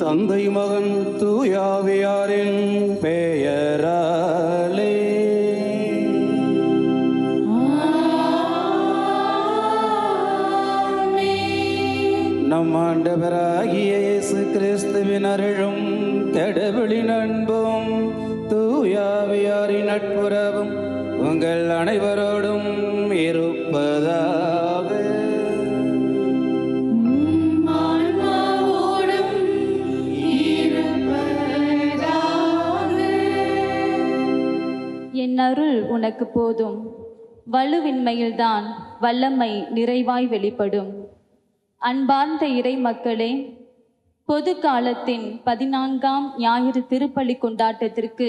தந்தை மகன் தூயாவியாரின் பெயராலே. நம் ஆண்டவராகிய இயேசு கிறிஸ்துவின் அருளும் கடவுளின் அன்பும் தூயாவியாரின் நட்புறவும் உங்கள் அனைவரோடும் இருப்பதாக. என் அருள் உனக்கு போதும், வலுவின்மையில்தான் வல்லமை நிறைவாய் வெளிப்படும். அன்பார்ந்த இறை மக்களே, பொது காலத்தின் 14ஆம் ஞாயிறு திருப்பலி கொண்டாட்டத்திற்கு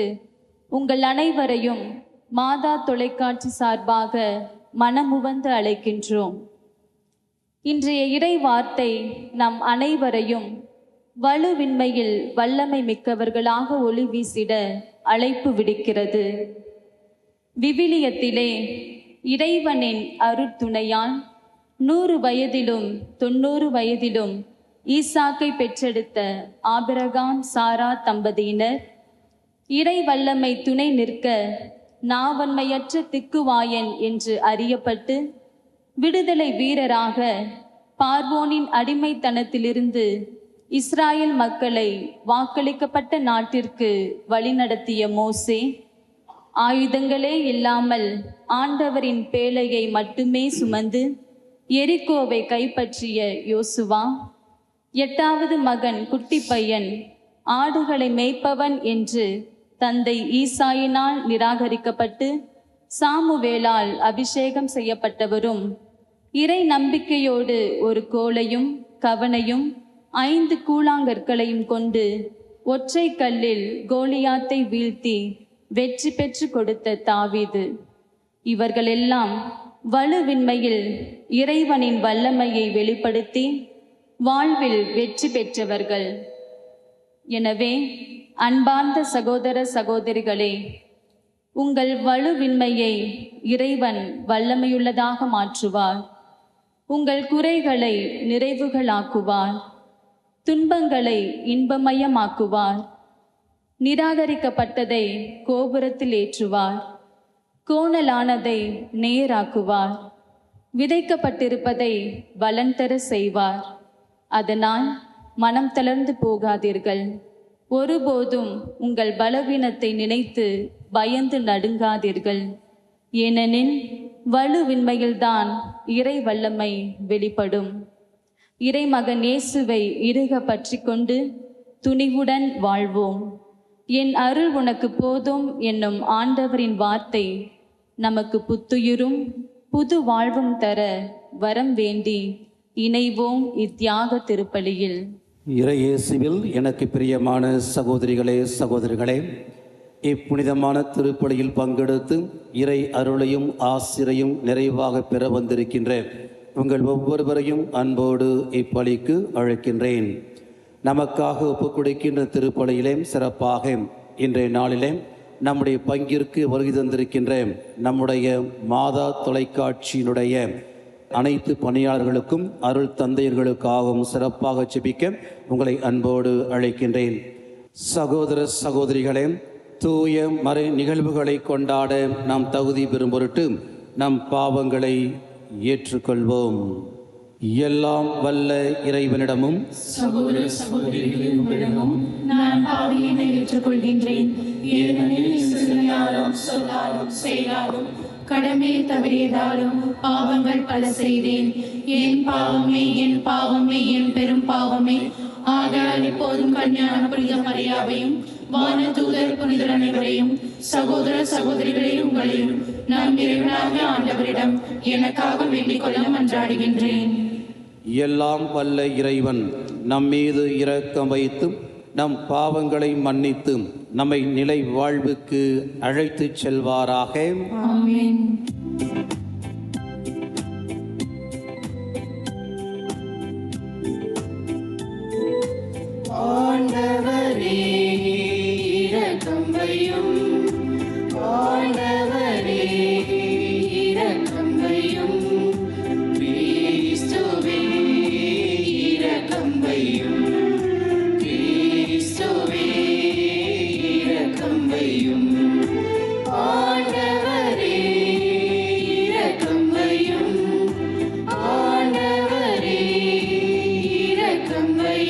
உங்கள் அனைவரையும் மாதா தொலைக்காட்சி சார்பாக மனமுவந்து அழைக்கின்றோம். இன்றைய இறை வார்த்தை நம் அனைவரையும் வலுவின்மையில் வல்லமை மிக்கவர்களாக ஒளி வீசிட அழைப்பு விடுக்கிறது. விவிலியத்திலே இறைவனின் அருட்துணையால் 100 வயதிலும் 90 வயதிலும் ஈசாக்கை பெற்றெடுத்த ஆபிரகாம் சாரா தம்பதியினர் இறை வல்லமை துணை நிற்க நாவன்மையற்ற திக்குவாயன் என்று அறியப்பட்டு விடுதலை வீரராக பார்வோனின் அடிமைத்தனத்திலிருந்து இஸ்ராயல் மக்களை வாக்களிக்கப்பட்ட நாட்டிற்கு வழிநடத்திய மோசே, ஆயுதங்களே இல்லாமல் ஆண்டவரின் பேழையை மட்டுமே சுமந்து எரிகோவை கைப்பற்றிய யோசுவா, 8வது மகன் குட்டி பையன் ஆடுகளை மேய்ப்பவன் என்று தந்தை ஈசாயினால் நிராகரிக்கப்பட்டு சாமுவேலால் அபிஷேகம் செய்யப்பட்டவரும், இறை நம்பிக்கையோடு ஒரு கோலையும் கவனையும் 5 கூழாங்கற்களையும் கொண்டு ஒற்றை கல்லில் கோலியாத்தை வீழ்த்தி வெற்றி பெற்று கொடுத்த தாவீது, இவர்களெல்லாம் வலுவின்மையில் இறைவனின் வல்லமையை வெளிப்படுத்தி வாழ்வில் வெற்றி பெற்றவர்கள். எனவே அன்பார்ந்த சகோதர சகோதரிகளே, உங்கள் வலுவின்மையை இறைவன் வல்லமையுள்ளதாக மாற்றுவார். உங்கள் குறைகளை நிறைவுகளாக்குவார். துன்பங்களை இன்பமயமாக்குவார். நிராகரிக்கப்பட்டதை கோபுரத்தில் ஏற்றுவார். கோணலானதை நேராக்குவார். விதைக்கப்பட்டிருப்பதை பலன் தர செய்வார். அதனால் மனம் தளர்ந்து போகாதீர்கள். ஒருபோதும் உங்கள் பலவீனத்தை நினைத்து பயந்து நடுங்காதீர்கள். ஏனெனில் வலுவின்மையில்தான் இறை வல்லமை வெளிப்படும். இறைமகன் இயேசுவை இறுக பற்றி கொண்டு துணிவுடன் வாழ்வோம். என் அருள் உனக்கு போதும் என்னும் ஆண்டவரின் வார்த்தை நமக்கு புத்துயிரும் புது வாழ்வும் தர வரம் வேண்டி இணைவோம் இத்தியாக திருப்பலியில். இறையேசுவில் எனக்கு பிரியமான சகோதரிகளே சகோதரிகளே, இப்புனிதமான திருப்பலியில் பங்கெடுத்து இறை அருளையும் ஆசிரையும் நிறைவாக பெற வந்திருக்கின்ற உங்கள் ஒவ்வொருவரையும் அன்போடு இப்பலிக்கு அழைக்கின்றேன். நமக்காக ஒப்புக் கொடுக்கின்ற திருப்பலியிலே சிறப்பாக இன்றைய நாளிலே நம்முடைய பங்கிற்கு வருகை தந்திருக்கின்ற நம்முடைய மாதா தொலைக்காட்சியினுடைய அனைத்து பணியாளர்களுக்கும் அருள் தந்தையர்களுக்காகவும் சிறப்பாக ஜெபிக்க உங்களை அன்போடு அழைக்கின்றேன். சகோதர சகோதரிகளே, தூய மறை நிகழ்வுகளை கொண்டாட நாம் தகுதி பெறும் பொருட்டு நம் பாவங்களை ஏற்றுக்கொள்வோம். எல்லாம் வல்ல இறைவனிடமும் சகோதர சகோதரிகளிடமும் நான் பாவியினை ஏற்றுக்கொள்கின்றேன். ஏனெனில் சிந்தனையாலும் சொல்லாலும் செயலாலும் கடமையை தவறியதாலும் பாவங்கள் பல செய்தேன். என் பாவமே என் பாவமே என் பெரும் பாவமே. ஆகையால் இப்போதும் கன்னியான புனித மரியாவையும் வானதூதர் புனிதர் அனைவரையும் சகோதர சகோதரிகளை உங்களையும் நம் இறைவனாகிய ஆண்டவரிடம் எனக்காக வேண்டிக் கொள்ள மன்றாடுகின்றேன். எல்லாம் வல்ல இறைவன் நம்மீது இரக்கம் வைத்து நம் பாவங்களை மன்னித்து நம்மை நிலை வாழ்வுக்கு அழைத்து செல்வாராக. ஆமென். ஆண்டவரே இரக்கம் வையும். ஆண்டவரே இரக்கம் வையும். கிறிஸ்துவே இரக்கம் வையும். கிறிஸ்துவே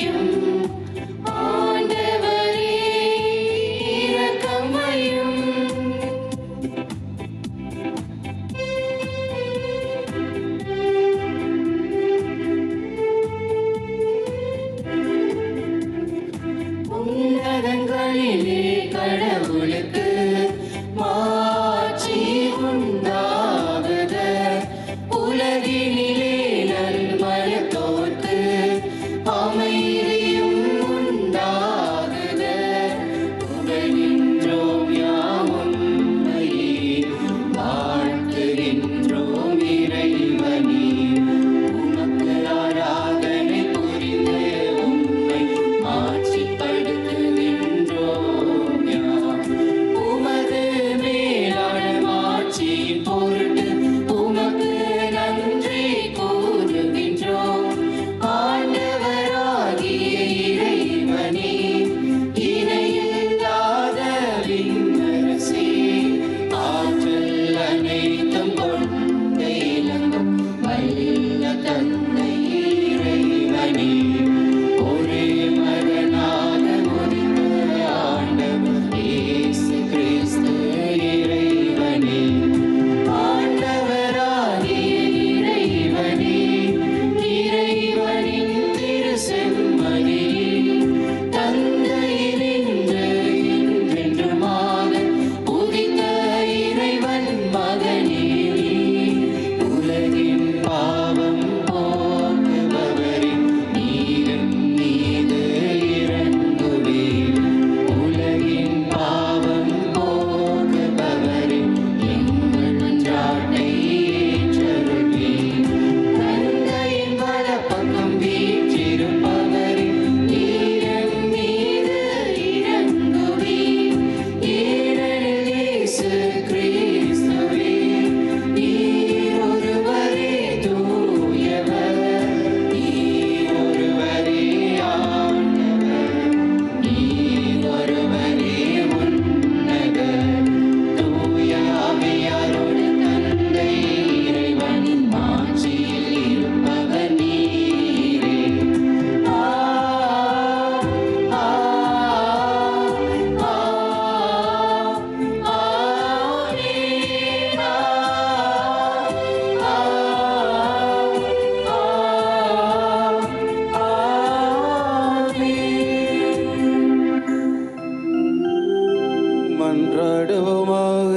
வையும். ஆண்டவரே இரக்கம் வையும். உன்னதங்களிலே கடவுளுக்கு மாட்சி உண்டாகுக. உலகினிலே நல்மனத்தோர்க்கு அமைதியும் உண்டாகுக. புகழ்கின்றோம் யாம் உம்மையே, வாழ்த்துகின்றோம் இறைவனே. உமக்கு ஆராதனை புரிந்து உம்மை மாட்சிப்படுத்துகின்றோம் யாம். உமது மேலான மாட்சியின் பொருட்டு உமக்கு நன்றி கூறுகின்றோம். ஆண்டவராகிய இறைவனே, இணையில்லாத விண்ணரசே, ஆற்றல் அனைத்தும் கொண்டு இலங்கும் வல்ல தந்தை இறைவனே, ஒரே மகனாக உதித்த ஆண்டவர் இயேசு கிறிஸ்து இறைவனே. ஆண்டவராகிய இறைவனே, இறைவனின் திருச்செம்மறியே, தந்தையினின்று என்றென்றுமாக உதித்த இறைவன் மகனே, உலகின் பாவம் போக்குபவரே, நீரின் மீது இறங்குவே. உலகின் பாவம் போக்குபவரே, எங்கள் மன்றாட்டை ஏற்றருள்வே. தந்தையின் வலப்பக்கம் வீற்றிருப்பவரே, நீரின் மீது இறங்குவே. ஏனெனில் இயேசு கிறிஸ்துவே, நீர் ஒருவரே தூயவர், நீர் ஒருவரே ஆண்டவர், நீர் ஒருவரே உன்னதர். தூய ஆவியாரோடு தந்தை இறைவனின் மாட்சியில் இருப்பவர் நீரே. ஆ ஆ ஆ ஆமென். மன்றாடுவோமாக.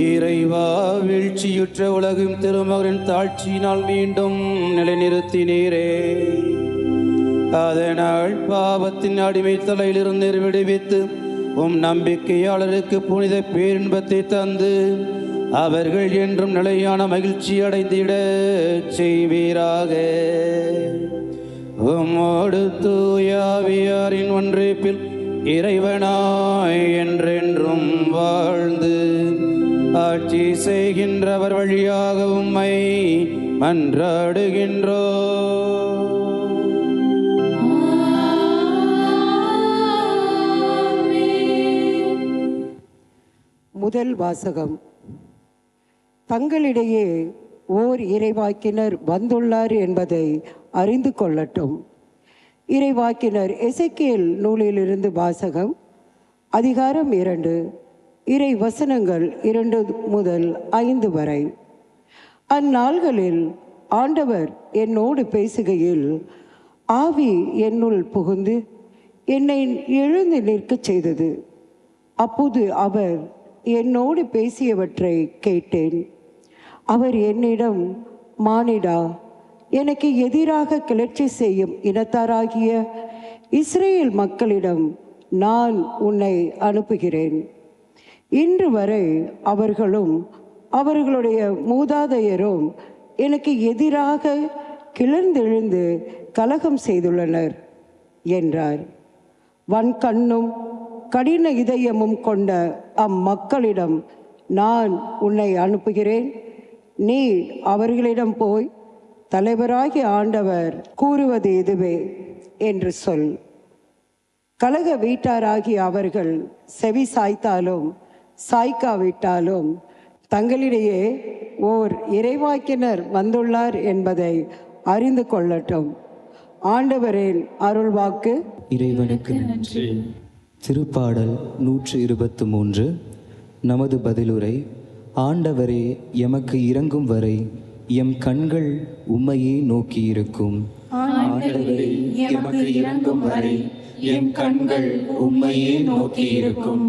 இறைவா, வீழ்ச்சியுற்ற உலகும் திருமகனின் தாழ்ச்சியினால் மீண்டும் நிலைநிறுத்தினீரே. அதனால் பாவத்தின் அடிமைத்தலையிலிருந்து விடுவித்து உம் நம்பிக்கையாளருக்கு புனித பேரின்பத்தை தந்து அவர்கள் என்றும் நிலையான மகிழ்ச்சி அடைந்திட செய்வீராக. உம்மோடு தூயாவியாரின் ஒன்றிப்பில் இறைவனாய் என்றென்றும் வாழ்ந்து ஆட்சி செய்கின்றவர் வழியாக உம்மை மன்றாடுகின்றோம். முதல் வாசகம். தங்களிடையே ஓர் இறைவாக்கினர் வந்துள்ளார் என்பதை அறிந்து கொள்ளட்டும். இறைவாக்கினர் எசேக்கியேல் நூலிலிருந்து வாசகம். அதிகாரம் 2, இறை வசனங்கள் 2 முதல் 5 வரை. அந்நாள்களில் ஆண்டவர் என்னோடு பேசுகையில், ஆவி என்னுள் புகுந்து என்னை எழுந்து நிற்கச் செய்தது. அப்போது அவர் என்னோடு பேசியவற்றை கேட்டேன். அவர் என்னிடம், மானிடா, எனக்கு எதிராக கிளர்ச்சி செய்யும் இனத்தாராகிய இஸ்ரேல் மக்களிடம் நான் உன்னை அனுப்புகிறேன். இன்று வரை அவர்களும் அவர்களுடைய மூதாதையரும் எனக்கு எதிராக கிளர்ந்தெழுந்து கலகம் செய்துள்ளனர் என்றார். வன்கண்ணும் கடின இதயமும் கொண்ட அம்மக்களிடம் நான் உன்னை அனுப்புகிறேன். நீ அவர்களிடம் போய், தலைவராகிய ஆண்டவர் கூறுவது இதுவே என்று சொல். கலக வீட்டாராகிய அவர்கள் செவி சாய்த்தாலும் சாய்க்காவிட்டாலும் தங்களிடையே ஓர் இறைவாக்கினர் வந்துள்ளார் என்பதை அறிந்து கொள்ளட்டும். ஆண்டவரின் அருள்வாக்கு. இறைவனுக்கு நன்றி. திருப்பாடல் 123. நமது பதிலுரை. ஆண்டவரே, எமக்கு இரங்கும் வரை எம் கண்கள் உம்மையே நோக்கியிருக்கும். ஆண்டவரே, எமக்கு இரங்கும் வரை எம் கண்கள் உம்மையே நோக்கியிருக்கும்.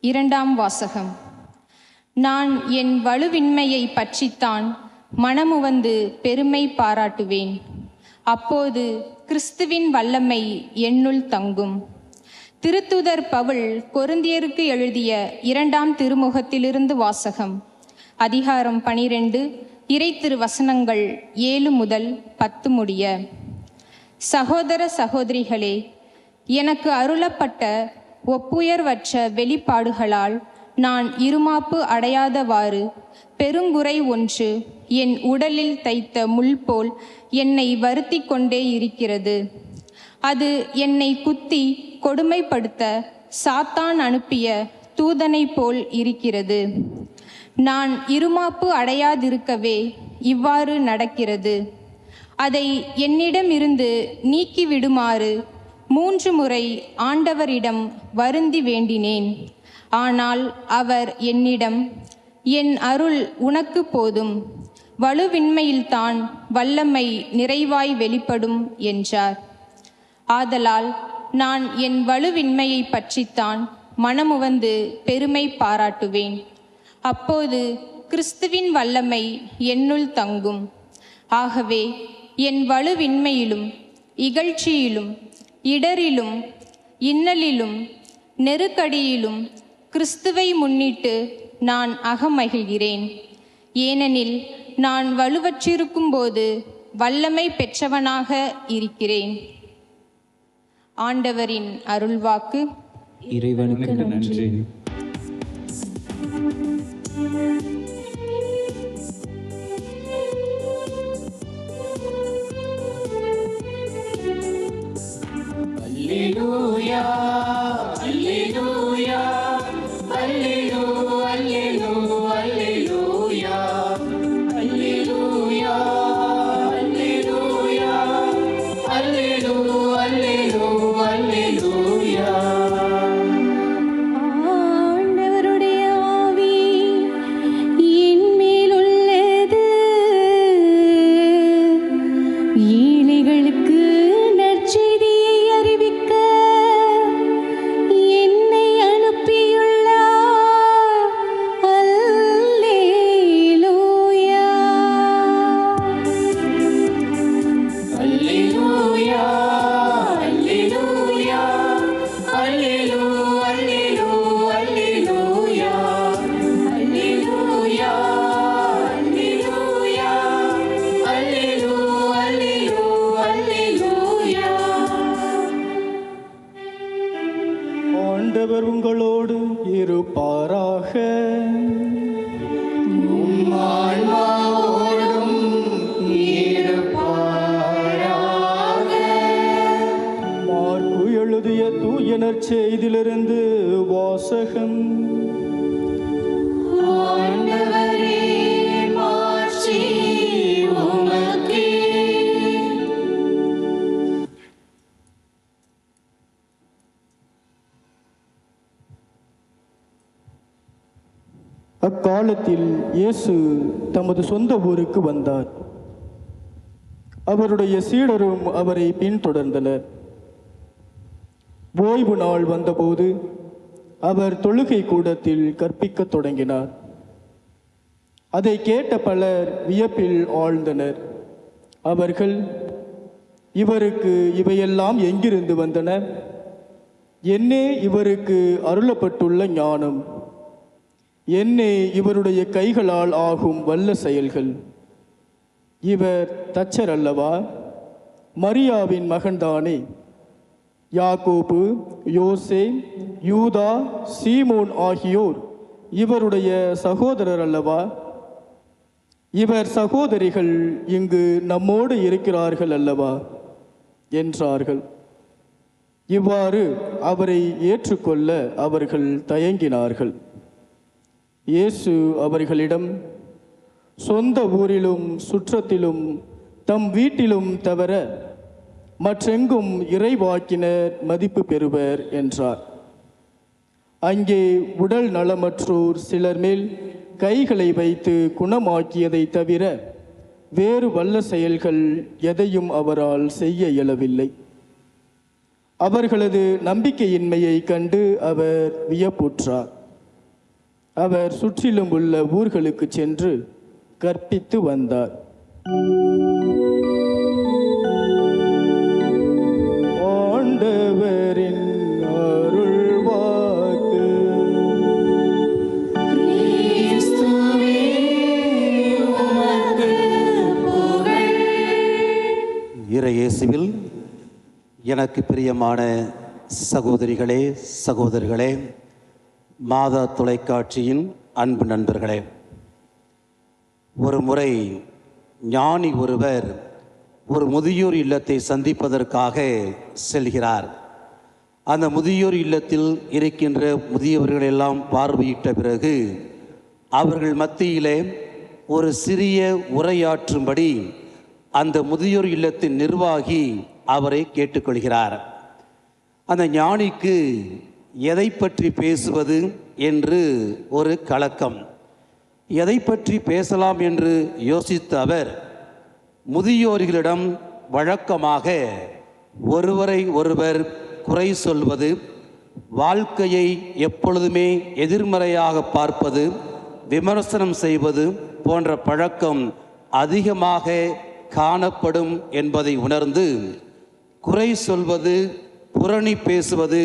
இரண்டாம் வாசகம். நான் என் வலுவின்மையை பற்றித்தான் மனமுவந்து பெருமை பாராட்டுவேன். அப்போது கிறிஸ்துவின் வல்லமை என்னுள் தங்கும். திருத்தூதர் பவுல் கொரிந்தியருக்கு எழுதிய 2ஆம் திருமுகத்திலிருந்து வாசகம். அதிகாரம் 12, இறை திருவசனங்கள் 7 முதல் 10 முடிய. சகோதர சகோதரிகளே, எனக்கு அருளப்பட்ட ஒப்புயர்வற்ற வெளிப்பாடுகளால் நான் இருமாப்பு அடையாதவாறு பெருங்குறை ஒன்று என் உடலில் தைத்த முள் போல் என்னை வருத்தி கொண்டே இருக்கிறது. அது என்னை குத்தி கொடுமைப்படுத்த சாத்தான் அனுப்பிய தூதனை போல் இருக்கிறது. நான் இருமாப்பு அடையாதிருக்கவே இவ்வாறு நடக்கிறது. அதை என்னிடமிருந்து நீக்கிவிடுமாறு 3 முறை ஆண்டவரிடம் வருந்தி வேண்டினேன். ஆனால் அவர் என்னிடம், என் அருள் உனக்கு போதும், வலுவின்மையில்தான் வல்லமை நிறைவாய் வெளிப்படும் என்றார். ஆதலால் நான் என் வலுவின்மையை பற்றித்தான் மனமுவந்து பெருமை பாராட்டுவேன். அப்போது கிறிஸ்துவின் வல்லமை என்னுள் தங்கும். ஆகவே என் வலுவின்மையிலும் இகழ்ச்சியிலும் இடரிலும் இன்னலிலும் நெருக்கடியிலும் கிறிஸ்துவை முன்னிட்டு நான் அகமகிழ்கிறேன். ஏனெனில் நான் வலுவற்றிருக்கும்போது வல்லமை பெற்றவனாக இருக்கிறேன். ஆண்டவரின் அருள்வாக்கு. இறைவனுக்கு நன்றி. அல்லேலூயா அல்லேலூயா அல்லேலூயா அல்லேலூயா அல்லேலூயா அல்லேலூயா அல்லேலூயா அல்லேலூயா. ஆண்டவருடைய ஆவி என் மேல் உள்ளது. ஏழைகளுக்கு நற்செய்தியை அறிவிக்க என்னை அனுப்பியுள்ளார். அல்லேலூயா அல்லேலூயா அல்லேலூயா அல்லேலூயா அல்லேலூயா அல்லேலூயா அல்லேலூயா அல்லேலூயா. ஆண்டவர் உங்களோடு இருப்பாராக. ஆன்மாவோடும் இருப்பாராக. மார்க்கு எழுதிய தூய நற்செய்தியிலிருந்து வாசகம். ஆண்டவரே, மாட்சி உமக்கே. அக்காலத்தில் இயேசு தமது சொந்த ஊருக்கு வந்தார். அவருடைய சீடரும் அவரை பின்தொடர்ந்தனர். ஓய்வு நாள் வந்தபோது அவர் தொழுகை கூடத்தில் கற்பிக்கத் தொடங்கினார். அதை கேட்ட பலர் வியப்பில் ஆழ்ந்தனர். அவர்கள், இவருக்கு இவையெல்லாம் எங்கிருந்து வந்தன? என்னே இவருக்கு அருளப்பட்டுள்ள ஞானம்? என்னே இவருடைய கைகளால் ஆகும் வல்ல செயல்கள்? இவர் தச்சர் அல்லவா? மரியாவின் மகன்தானே? யாக்கோபு, யோசே, யூதா, சீமோன் ஆகியோர் இவருடைய சகோதரர் அல்லவா? இவர் சகோதரிகள் இங்கு நம்மோடு இருக்கிறார்கள் அல்லவா என்றார்கள். இவ்வாறு அவரை ஏற்றுக்கொள்ள அவர்கள் தயங்கினார்கள். இயேசு அவர்களிடம், சொந்த ஊரிலும் சுற்றத்திலும் தம் வீட்டிலும் தவிர மற்றெங்கும் இறைவாக்கினர் மதிப்பு பெறுவர் என்றார். அங்கே உடல் நலமற்றோர் சிலர் மேல் கைகளை வைத்து குணமாக்கியதை தவிர வேறு வல்ல செயல்கள் எதையும் அவரால் செய்ய இயலவில்லை. அவர்களது நம்பிக்கையின்மையை கண்டு அவர் வியப்புற்றார். அவர் சுற்றிலும் உள்ள ஊர்களுக்கு சென்று கற்பித்து வந்தார். ஆண்டவரின் அருள்வாக்கு. கிறிஸ்துவே, உமக்கு புகழ். இறையேசுவில் எனக்கு பிரியமான சகோதரிகளே, சகோதரர்களே, மாதா தொலைக்காட்சியின் அன்பு நண்பர்களே, ஒரு முறை ஞானி ஒருவர் ஒரு முதியோர் இல்லத்தை சந்திப்பதற்காக செல்கிறார். அந்த முதியோர் இல்லத்தில் இருக்கின்ற முதியவர்களெல்லாம் பார்வையிட்ட பிறகு அவர்கள் மத்தியிலே ஒரு சிறிய உரையாற்றும்படி அந்த முதியோர் இல்லத்தின் நிர்வாகி அவரை கேட்டுக்கொள்கிறார். அந்த ஞானிக்கு எதை பற்றி பேசுவது என்று ஒரு கலக்கம். எதை பற்றி பேசலாம் என்று யோசித்த அவர், முதியோர்களிடம் வழக்கமாக ஒருவரை ஒருவர் குறை சொல்வது, வாழ்க்கையை எப்பொழுதுமே எதிர்மறையாக பார்ப்பது, விமர்சனம் செய்வது போன்ற பழக்கம் அதிகமாக காணப்படும் என்பதை உணர்ந்து குறை சொல்வது, புரணி பேசுவது,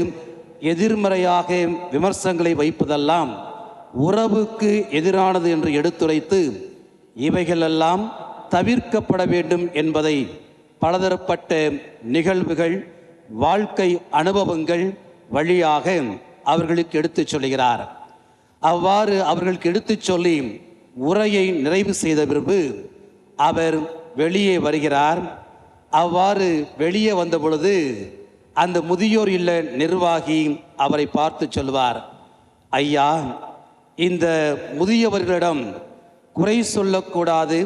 எதிர்மறையாக விமர்சனங்களை வைப்பதெல்லாம் உறவுக்கு எதிரானது என்று எடுத்துரைத்து இவைகளெல்லாம் தவிர்க்கப்பட வேண்டும் என்பதை பலதரப்பட்ட நிகழ்வுகள், வாழ்க்கை அனுபவங்கள் வழியாக அவர்களுக்கு எடுத்துச் சொல்கிறார். அவ்வாறு அவர்களுக்கு எடுத்துச் சொல்லி உரையை நிறைவு செய்த பிறகு அவர் வெளியே வருகிறார். அவ்வாறு வெளியே வந்த பொழுது அந்த முதியோர் இல்ல நிர்வாகி அவரை பார்த்து சொல்வார், ஐயா, இந்த முதியவர்களிடம் குறை சொல்லக்கூடாது,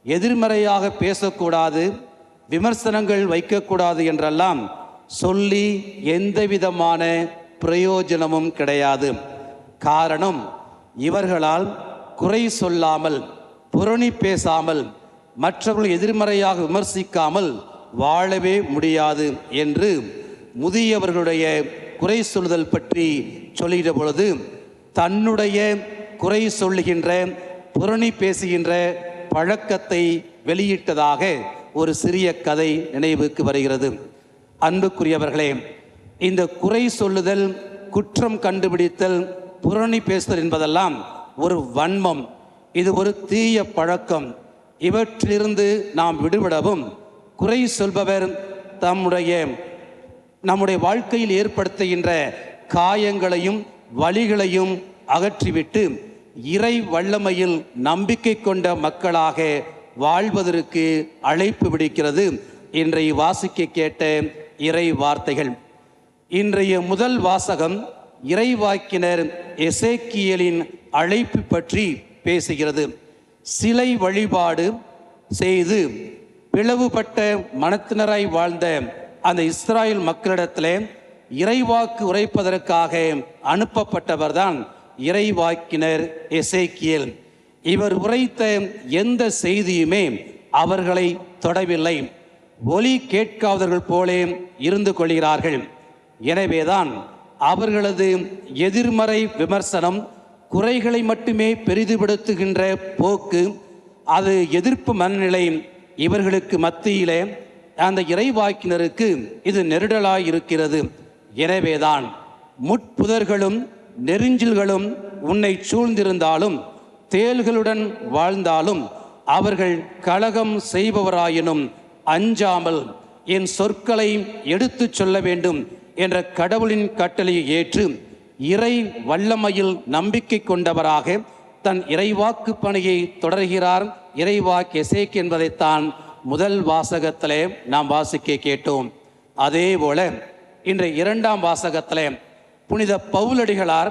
எதிர்மறையாக பேசக்கூடாது, விமர்சனங்கள் வைக்கக்கூடாது என்றெல்லாம் சொல்லி எந்த விதமான பிரயோஜனமும் கிடையாது. காரணம், இவர்களால் குறை சொல்லாமல், புரணி பேசாமல், மற்றவர்கள் எதிர்மறையாக விமர்சிக்காமல் வாழவே முடியாது என்று முதியவர்களுடைய குறை சொல்லுதல் பற்றி சொல்லுகிற பொழுது தன்னுடைய குறை சொல்லுகின்ற, புரணி பேசுகின்ற பழக்கத்தை வெளியிட்டதாக ஒரு சிறிய கதை நினைவுக்கு வருகிறது. அன்புக்குரியவர்களே, இந்த குறை சொல்லுதல், குற்றம் கண்டுபிடித்தல், புரணி பேசுதல் என்பதெல்லாம் ஒரு வன்மம், இது ஒரு தீய பழக்கம். இவற்றிலிருந்து நாம் விடுபடவும் குறை சொல்பவர் நம்முடைய வாழ்க்கையில் ஏற்படுத்துகின்ற காயங்களையும் வலிகளையும் அகற்றிவிட்டு இறை வல்லமையில் நம்பிக்கை கொண்ட மக்களாக வாழ்வதற்கு அழைப்பு விடுக்கிறது இன்றைய வாசிக்க கேட்ட இறை வார்த்தைகள். இன்றைய முதல் வாசகம் இறைவாக்கினர் எசேக்கியேலின் அழைப்பு பற்றி பேசுகிறது. சிலை வழிபாடு செய்து பிளவுபட்ட மனத்தினராய் வாழ்ந்த அந்த இஸ்ராயல் மக்களிடத்திலே இறைவாக்கு உரைப்பதற்காக அனுப்பப்பட்டவர்தான் இறைவாக்கினர் எசேக்கியேல். இவர் உரைத்த எந்த செய்தியுமே அவர்களை தொடவில்லை. ஒலி கேட்காதவர்கள் போலே இருந்து கொள்கிறார்கள். எனவேதான் அவர்களது எதிர்மறை விமர்சனம், குறைகளை மட்டுமே பெரிதுபடுத்துகின்ற போக்கு, அது எதிர்ப்பு மனநிலை இவர்களுக்கு மத்தியிலே அந்த இறைவாக்கினருக்கு இது நெருடலாய் இருக்கிறது. எனவேதான் முட்புதர்களும் நெருஞ்சில்களும் உன்னை சூழ்ந்திருந்தாலும், தேள்களுடன் வாழ்ந்தாலும், அவர்கள் கலகம் செய்பவராயினும் அஞ்சாமல் என் சொற்களை எடுத்துச் சொல்ல வேண்டும் என்ற கடவுளின் கட்டளையை ஏற்று இறை வல்லமையில் நம்பிக்கை கொண்டவராக தன் இறைவாக்கு பணியை தொடர்கிறார் இறைவாக்கு எசேக்கியேல் என்பதைத்தான் முதல் வாசகத்திலே நாம் வாசிக்க கேட்டோம். அதே போல இன்றைய இரண்டாம் வாசகத்திலே புனித பவுலடிகளார்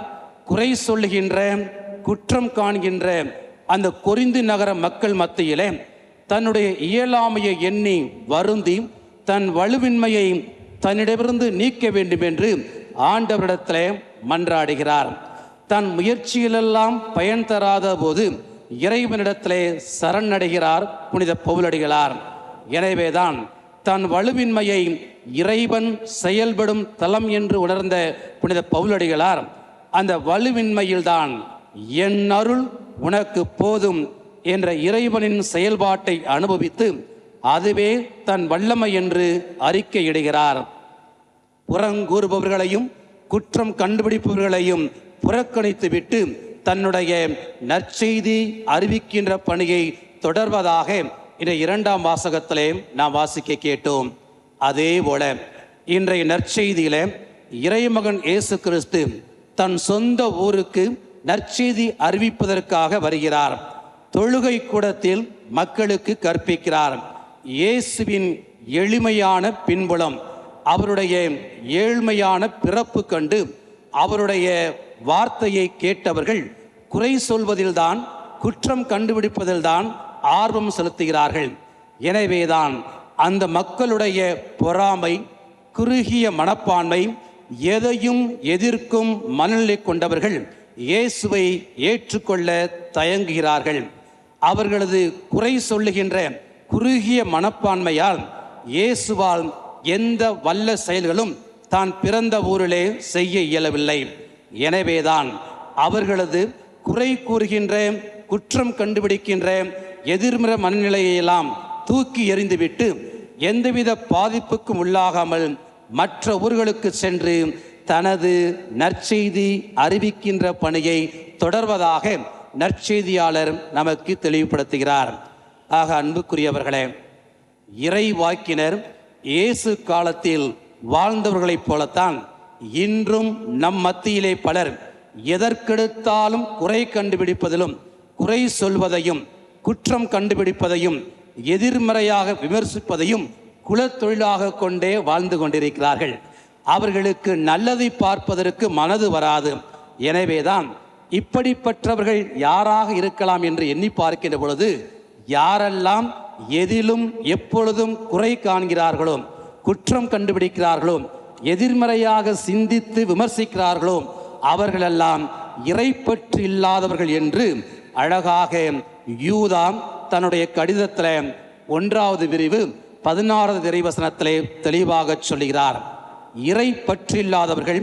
குறை சொல்லுகின்ற, குற்றம் காண்கின்ற அந்த கொரிந்து நகர மக்கள் மத்தியிலே தன்னுடைய இயலாமையை எண்ணி வருந்தி தன் வலுவின்மையை தன்னிடமிருந்து நீக்க வேண்டும் என்று ஆண்டவரிடத்திலே மன்றாடுகிறார். தன் முயற்சியிலெல்லாம் பயன் தராத போது இறைவனிடத்திலே சரணடைகிறார் புனித பவுலடிகளார். எனவேதான் தன் வலுவின்மையை இறைவன் செயல்படும் தலம் என்று உணர்ந்த புனித பவுலடிகளார் அந்த வலுவின்மையில்தான் என் அருள் உனக்கு போதும் என்ற இறைவனின் செயல்பாட்டை அனுபவித்து அதுவே தன் வல்லமை என்று அறிக்கையிடுகிறார். புறங்கூறுபவர்களையும் குற்றம் கண்டுபிடிப்பவர்களையும் புறக்கணித்துவிட்டு தன்னுடைய நற்செய்தி அறிவிக்கின்ற பணியை தொடர்வதாக இன்றைய இரண்டாம் வாசகத்திலே நாம் வாசிக்க கேட்டோம். அதே போல இன்றைய நற்செய்தியில இறைமகன் இயேசு கிறிஸ்து தன் சொந்த ஊருக்கு நற்செய்தி அறிவிப்பதற்காக வருகிறார். தொழுகை கூடத்தில் மக்களுக்கு கற்பிக்கிறார். இயேசுவின் எளிமையான பின்புலம், அவருடைய ஏழ்மையான பிறப்பு கண்டு அவருடைய வார்த்தையை கேட்டவர்கள் குறை சொல்வதில்தான், குற்றம் கண்டுபிடிப்பதில்தான் ஆர்வம் செலுத்துகிறார்கள். எனவேதான் அந்த மக்களுடைய பொறாமை, குறுகிய மனப்பான்மை, எதையும் எதிர்க்கும் மனநிலை கொண்டவர்கள் இயேசுவை ஏற்றுக்கொள்ள தயங்குகிறார்கள். அவர்களது குறை சொல்லுகின்ற குறுகிய மனப்பான்மையால் இயேசுவால் எந்த வல்ல செயல்களும் தான் பிறந்த ஊரிலே செய்ய இயலவில்லை. எனவேதான் அவர்களது குறை கூறுகின்ற, குற்றம் கண்டுபிடிக்கின்ற எதிர்மறை மனநிலையெல்லாம் தூக்கி எறிந்துவிட்டு எந்தவித பாதிப்புக்கும் உள்ளாகாமல் மற்ற ஊர்களுக்கு சென்று தனது நற்செய்தி அறிவிக்கின்ற பணியை தொடர்வதாக நற்செய்தியாளர் நமக்கு தெளிவுபடுத்துகிறார். ஆக அன்புக்குரியவர்களே, இறை வாக்கினர் இயேசு காலத்தில் வாழ்ந்தவர்களைப் போலத்தான் இன்றும் நம் மத்தியிலே பலர் எதற்கெடுத்தாலும் குறை கண்டுபிடிப்பதிலும், குறை சொல்வதையும், குற்றம் கண்டுபிடிப்பதையும், எதிர்மறையாக விமர்சிப்பதையும் குலத்தொழிலாக கொண்டே வாழ்ந்து கொண்டிருக்கிறார்கள். அவர்களுக்கு நல்லதை பார்ப்பதற்கு மனது வராது. எனவேதான் இப்படிப்பட்டவர்கள் யாராக இருக்கலாம் என்று எண்ணி பார்க்கின்ற பொழுது, யாரெல்லாம் எதிலும் எப்பொழுதும் குறை காண்கிறார்களோ, குற்றம் கண்டுபிடிக்கிறார்களோ, எதிர்மறையாக சிந்தித்து விமர்சிக்கிறார்களோ, அவர்களெல்லாம் இறைப்பற்று இல்லாதவர்கள் என்று அழகாக யூதா தன்னுடைய கடிதத்தில் 1வது பிரிவு 16வது இறைவசனத்திலே தெளிவாக சொல்லுகிறார். இறை பற்றில்லாதவர்கள்,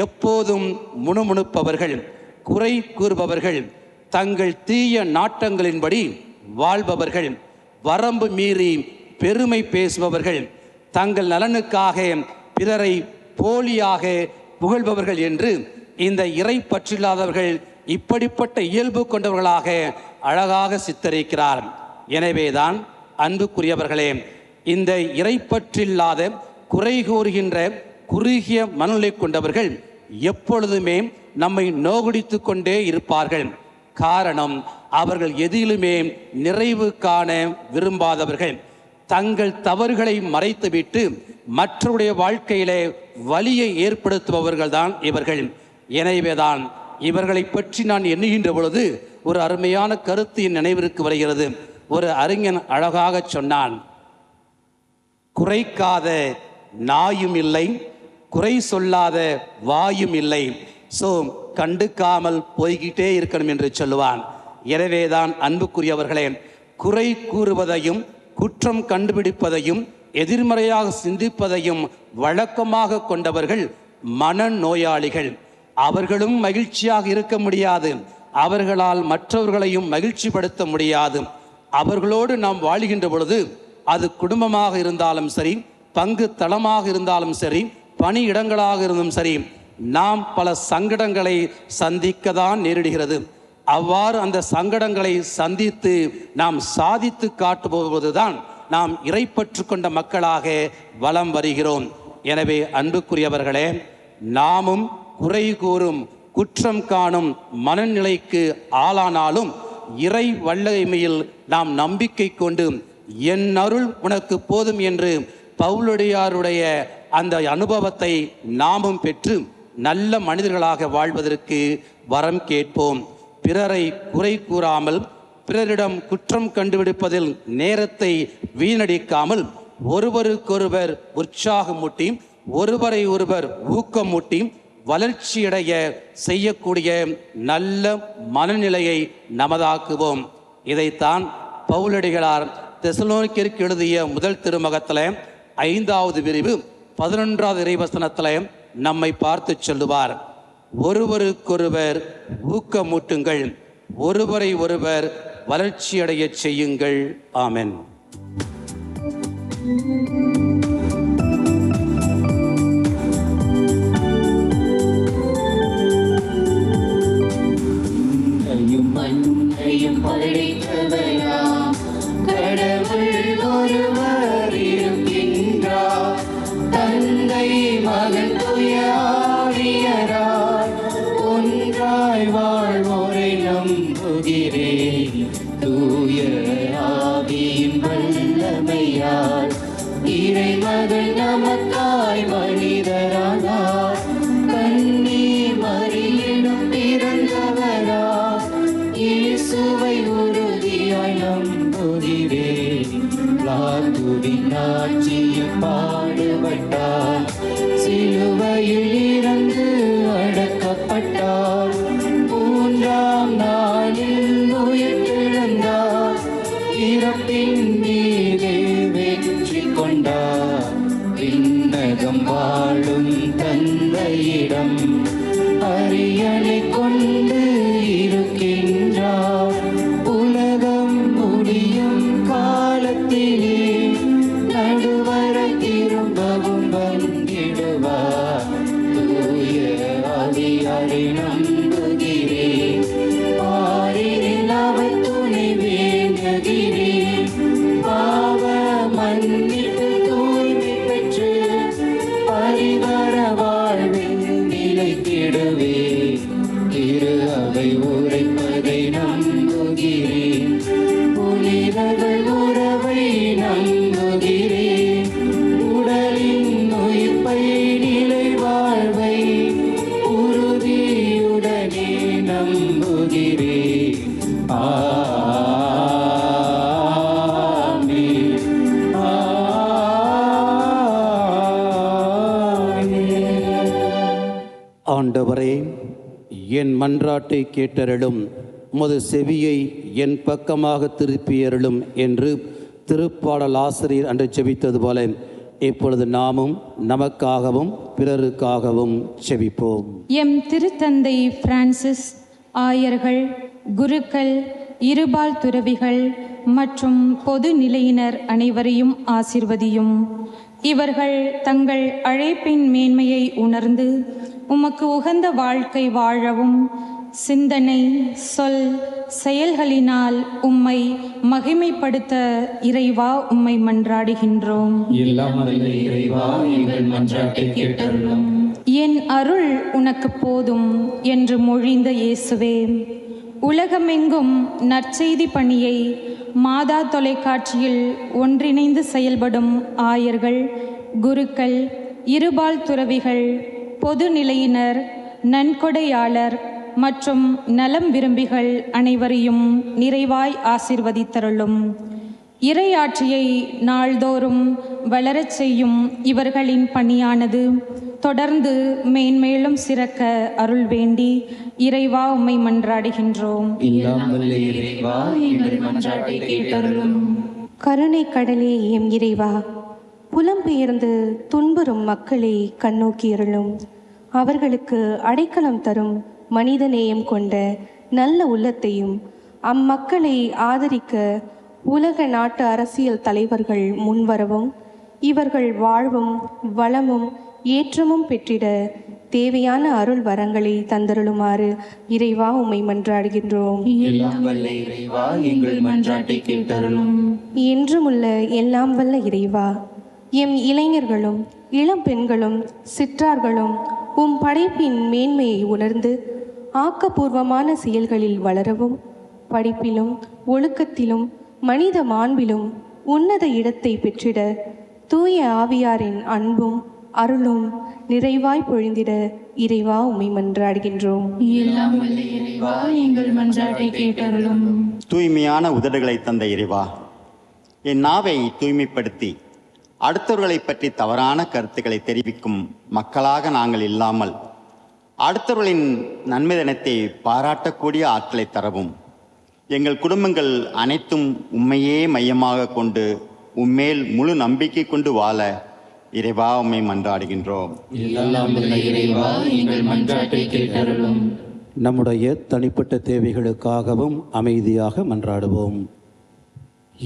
எப்போதும் முணுமுணுப்பவர்கள், குறை கூறுபவர்கள், தங்கள் தீய நாட்டங்களின்படி வாழ்பவர்கள், வரம்பு மீறி பெருமை பேசுபவர்கள், தங்கள் நலனுக்காக பிறரை போலியாக புகழ்பவர்கள் என்று இந்த இறை பற்றில்லாதவர்கள் இப்படிப்பட்ட இயல்பு கொண்டவர்களாக அழகாக சித்தரிக்கிறார். எனவேதான் அன்புக்குரியவர்களே, இந்த இறைப்பற்றில்லாத, குறை கூறுகின்ற குறுகிய மனநிலை கொண்டவர்கள் எப்பொழுதுமே நம்மை நோகடித்து கொண்டே இருப்பார்கள். காரணம், அவர்கள் எதிலுமே நிறைவு காண விரும்பாதவர்கள். தங்கள் தவறுகளை மறைத்துவிட்டு மற்றவருடைய வாழ்க்கையிலே வலியை ஏற்படுத்துபவர்கள் தான் இவர்கள். எனவேதான் இவர்களை பற்றி நான் எண்ணுகின்ற பொழுது ஒரு அருமையான கருத்து என் நினைவிற்கு வருகிறது. ஒரு அறிஞன் அழகாக சொன்னான், குறைக்காத நாயும் இல்லை, குறை சொல்லாத வாயும் இல்லை, ஸோ கண்டுக்காமல் போய்கிட்டே இருக்கணும் என்று சொல்லுவான். எனவேதான் அன்புக்குரியவர்களே, குறை கூறுவதையும், குற்றம் கண்டுபிடிப்பதையும், எதிர்மறையாக சிந்திப்பதையும் வழக்கமாக கொண்டவர்கள் மனநோயாளிகள். அவர்களும் மகிழ்ச்சியாக இருக்க முடியாது, அவர்களால் மற்றவர்களையும் மகிழ்ச்சி படுத்த முடியாது. அவர்களோடு நாம் வாழ்கின்ற பொழுது, அது குடும்பமாக இருந்தாலும் சரி, பங்கு தளமாக இருந்தாலும் சரி, பணி இடங்களாக இருந்தும் சரி, நாம் பல சங்கடங்களை சந்திக்கத்தான் நேரிடுகிறது. அவ்வாறு அந்த சங்கடங்களை சந்தித்து நாம் சாதித்து காட்டும்போதுதான் நாம் இறைப்பற்று கொண்ட மக்களாக வலம் வருகிறோம். எனவே அன்புக்குரியவர்களே, நாமும் குறை கூறும், குற்றம் காணும் மனநிலைக்கு ஆளானாலும் இறை வல்லமையில் நாம் நம்பிக்கை கொண்டு என் அருள் உனக்கு போதும் என்று பவுலடியாருடைய அந்த அனுபவத்தை நாமும் பெற்று நல்ல மனிதர்களாக வாழ்வதற்கு வரம் கேட்போம். பிறரை குறை கூறாமல், பிறரிடம் குற்றம் கண்டுபிடிப்பதில் நேரத்தை வீணடிக்காமல், ஒருவருக்கொருவர் உற்சாகமூட்டி, ஒருவரை ஒருவர் ஊக்கமூட்டி வளர்ச்சியடைய செய்யக்கூடிய நல்ல மனநிலையை நமதாக்குவோம். இதைத்தான் பவுலடிகளார் தெசலோனிக்கருக்கு எழுதிய முதல் திருமுகத்தில் 5வது பிரிவு 11வது இறைவசனத்தில் நம்மை பார்த்து சொல்லுவார், ஒருவருக்கொருவர் ஊக்கமூட்டுங்கள், ஒருவரை ஒருவர் வளர்ச்சியடைய செய்யுங்கள். ஆமென். மண்ணையும் படைத்தவராம் கடவுள் ஒருவர் இருக்கின்றார். தந்தை, மகன், தூய ஆவியராய் ஒன்றாய் வாழ்வோரை நம்புகிறேன். தூய ஆவியின் வல்லமையால் இறைமகன் நமக்காய் மனிதரானார். கன்னி மரியிடம் பிறந்தவரா இயேசுவை உறுதியாய் நம்புகிறேன். லாத்துவின் ஆட்சியில் பாடுபட்டார், சிலுவையில் இறந்து அடக்கப்பட்டார், 3ஆம் நாளில் உயிர்த்தெழுந்தார், இறப்பின் மீது வெற்றி கொண்டார். விண்ணகம் வாழும் தந்தையிடம் அரியணை கொண்டு இருக்கிறார். காலத்திலே நடுவரை திரும்பவும் வந்திடுவார். தூய ஆவியாரை நம்புகிறேன், பாரினில் அவர் துணை வேண்டுகிறேன். பாவ மன்னிப்பு தூய்மை பெற்று பரிவர வாழ்வில் நிலைத்திடுவே. திரு அவை உரைப்பதை நம்புகிறேன், புனிதர்கள் உறவை நம்புகிறேன். உடலின் உயிர்ப்பை நிலை வாழ்வை உறுதியுடனே நம்புகிறேன். ஆமென். ஆண்டவரே, என் மன்றாட்டை கேட்டருளும், உமது செவியை என் பக்கமாக திருப்பியருளும் என்று திருப்பாடல் ஆசிரியர் அன்று ஜெபித்தது போல இப்பொழுது நாமும் நமக்காகவும் பிறருக்காகவும் ஜெபிப்போம். எம் திருத்தந்தை பிரான்சிஸ், ஆயர்கள், குருக்கள், இருபால் துறவிகள் மற்றும் பொது நிலையினர் அனைவரையும் ஆசிர்வதியும். இவர்கள் தங்கள் அழைப்பின் மேன்மையை உணர்ந்து உமக்கு உகந்த வாழ்க்கை வாழவும் சிந்தனை, சொல், செயல்களினால் உம்மை மகிமைப்படுத்த இறைவா உம்மை மன்றாடுகின்றோம். எல்லாம் வல்ல இறைவா, எங்கள் மன்றாட்டை கேட்டருளும். என் அருள் உனக்கு போதும் என்று மொழிந்த இயேசுவே, உலகமெங்கும் நற்செய்தி பணியை மாதா தொலைக்காட்சியில் ஒன்றிணைந்து செயல்படும் ஆயர்கள், குருக்கள், இருபால் துறவிகள், பொது நிலையினர், நன்கொடையாளர் மற்றும் நலம் விரும்பிகள் அனைவரையும் நிறைவாய் ஆசிர்வதித்தருளும். இறையாட்சியை நாள்தோறும் வளரச் செய்யும் இவர்களின் பணியானது தொடர்ந்து மேன்மேலும் சிறக்க அருள் வேண்டி இறைவா உம்மை மன்றாடுகின்றோம். எல்லாம் வல்ல இறைவா, எங்கள் மன்றாட்டை கேட்டருளும். கருணை கடலே எம் இறைவா, புலம்பெயர்ந்து துன்புறும் மக்களை கண்ணோக்கியருளும். அவர்களுக்கு அடைக்கலம் தரும் மனிதநேயம் கொண்ட நல்ல உள்ளத்தையும் அம்மக்களை ஆதரிக்க உலக நாட்டு அரசியல் தலைவர்கள் முன்வரவும் இவர்கள் வாழ்வும் வளமும் ஏற்றமும் பெற்றிட தேவையான அருள் வரங்களை தந்தருளுமாறு இறைவா உம்மை மன்றாடுகின்றோம். எல்லாம் வல்ல இறைவா, எங்கள் மன்றாட்டை கேட்டருளும். என்றுமுள்ள எல்லாம் வல்ல இறைவா, எம் இளைஞர்களும் இளம் பெண்களும் சிற்றார்களும் உம் படைப்பின் மேன்மையை உணர்ந்து ஆக்கப்பூர்வமான செயல்களில் வளரவும் படிப்பிலும் ஒழுக்கத்திலும் மனித மாண்பிலும் உன்னத இடத்தை பெற்றிட தூய ஆவியாரின் அன்பும் அருளும் நிறைவாய் பொழிந்திட இறைவா உம்மை மன்றாடுகின்றோம். எல்லாம் வல்ல இறைவா, எங்கள் மன்றாட்டை கேட்டருளும். தூய்மையான உதடுகளை தந்த இறைவா, என் நாவை தூய்மைப்படுத்தி அடுத்தவர்களை பற்றி தவறான கருத்துக்களை தெரிவிக்கும் மக்களாக நாங்கள் இல்லாமல் அடுத்தவர்களின் நன்மைதனத்தை பாராட்டக்கூடிய ஆற்றலை தரவும். எங்கள் குடும்பங்கள் அனைத்தும் உம்மையே மையமாக கொண்டு உம்மேல் முழு நம்பிக்கை கொண்டு வாழ இறைவா உம்மை மன்றாடுகின்றோம். எல்லாம் வல்ல இறைவா, எங்கள் மன்றாட்டை கேட்டருளும். நம்முடைய தனிப்பட்ட தேவைகளுக்காகவும் அமைதியாக மன்றாடுவோம்.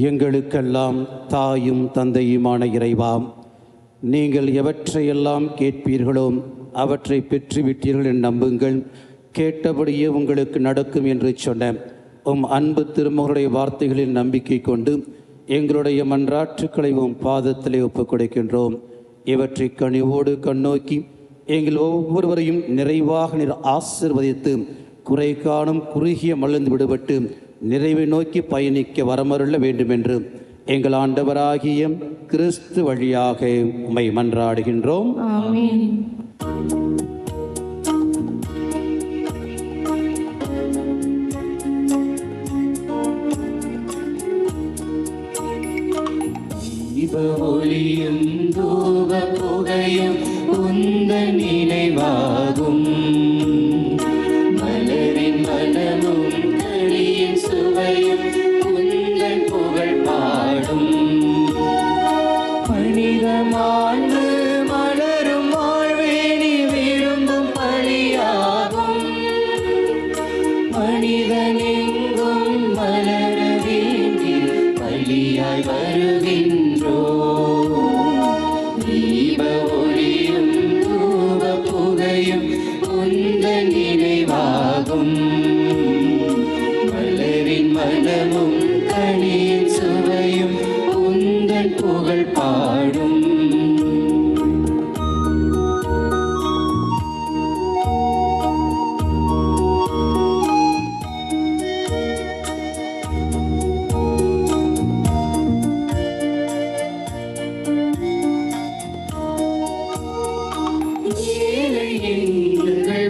எங்களுக்கெல்லாம் தாயும் தந்தையுமான இறைவா, நீங்கள் எவற்றையெல்லாம் கேட்பீர்களோ அவற்றை பெற்றுவிட்டீர்கள் என்று நம்புங்கள். கேட்டபடியே உங்களுக்கு நடக்கும் என்று சொன்ன உம் அன்பு திருமகளுடைய வார்த்தைகளில் நம்பிக்கை கொண்டு எங்களுடைய மன்றாற்றுக்களை உம் பாதத்திலே ஒப்புக் கொடுக்கின்றோம். இவற்றை கனிவோடு கண்ணோக்கி எங்கள் ஒவ்வொருவரையும் நிறைவாக ஆசீர்வதித்து குறை காணும் குறுகிய மலர்ந்து விடுபட்டு நிறைவை நோக்கி பயணிக்க வரமருள வேண்டும் என்று எங்கள் ஆண்டவராகிய கிறிஸ்து வழியாக உம்மை மன்றாடுகின்றோம். ஆமென். ஒளியும் தூப புகையும் உந்தன் நினைவாகும். மலரின் மனமும் கனியின் சுவையும் உந்தன் புகழ் பாடும். மனிதமாண்டு மலரும் வாழ்வே நீ விரும்பும் பலியாகும். மனிதனெங்கும் மலர வேண்டி பலியா ஒளியாய் வருகின்றோ. தீப ஒளியும் தூப புகையும் உந்தன் நினைவாகும். மலரின் மனமும் கனியின் சுவையும் உந்தன் புகழ் பாடும்.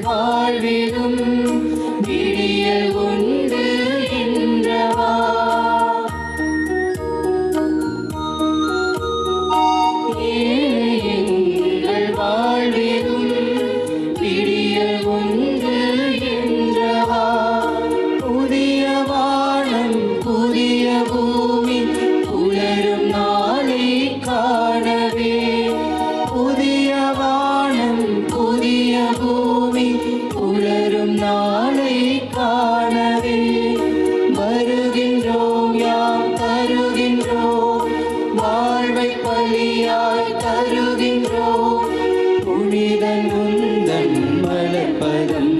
வாழ்விலும் விடியல் உண்டு என்றவா. எங்கள் வாழ்விலும் விடியல் உண்டு என்றவா. புதிய வானம் புதிய பூமி புலரும் நாளை காணவே. புதிய வானம் புதிய பூமி புலரும் நாளை காணவே. வருகின்றோம் யாம் தருகின்றோம் வாழ்வை பலியாய் தருகின்றோம். புனிதன் உந்தன் மலர்பதம்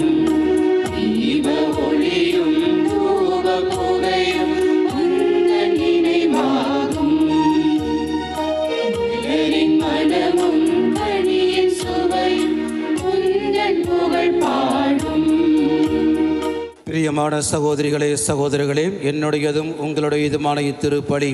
தீப ஒளியும் தூப புகையும் உந்தன் நினைவாகும். மலரின் மனமும் கனியின் சுவையும் உந்தன் புகழ் பாடும். பிரியமான சகோதரிகளே சகோதரர்களே, என்னுடையதும் உங்களுடையதுமான இத்திருப்பலி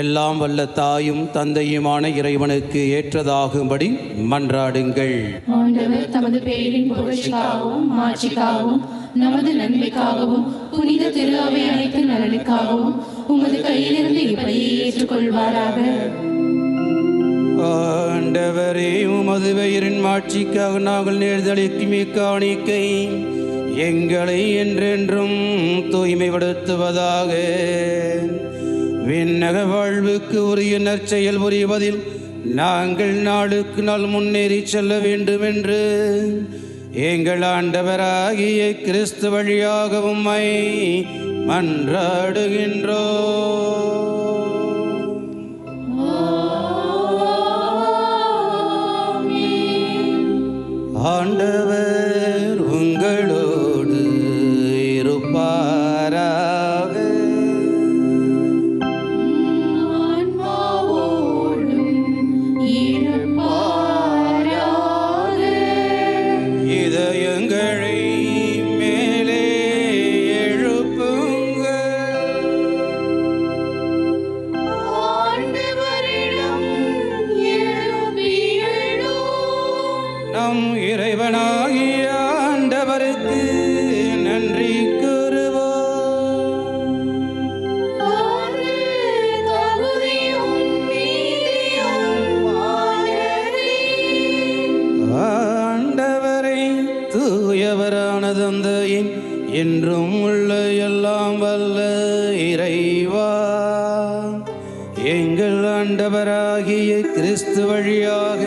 எல்லாம் வல்ல தாயும் தந்தையுமான இறைவனுக்கு ஏற்றதாகும்படி மன்றாடுங்கள். ஆண்டவர் தமது பெயரின் புகழ்ச்சிக்காகவும் மாட்சிக்காகவும் நமது நன்மைக்காகவும் புனித திரு அவை அனைத்து நலனுக்காகவும் உமது கையிலிருந்து இப்படியே ஏற்றுக்கொள்வாராக. ஆண்டவரே, உமது பெயரின் மாட்சிக்காக நாங்கள் நேர்தளிக்கும் இக்காணிக்கை எங்களை என்றென்றும் தூய்மைப்படுத்துவதாக. விண்ணக வாழ்வுக்கு உரிய நற்செயல் புரிவதில் நாங்கள் நாளுக்கு நாள் முன்னேறி செல்ல வேண்டும் என்று எங்கள் ஆண்டவராகிய கிறிஸ்து வழியாக உம்மை மன்றாடுகின்றோம். ஆண்டவர் உங்களோடு இருப்பாராக. இதயங்களை மேலே எழுப்புங்கள். நம் இறைவனாகிய ஆண்டவருக்கு நன்றி கூறுவோம். ஆண்டவரை தூயவரான தந்தையின் என்றும் உள்ள எல்லாம் வல்ல இறைவா, எங்கள் ஆண்டவராகிய கிறிஸ்து வழியாக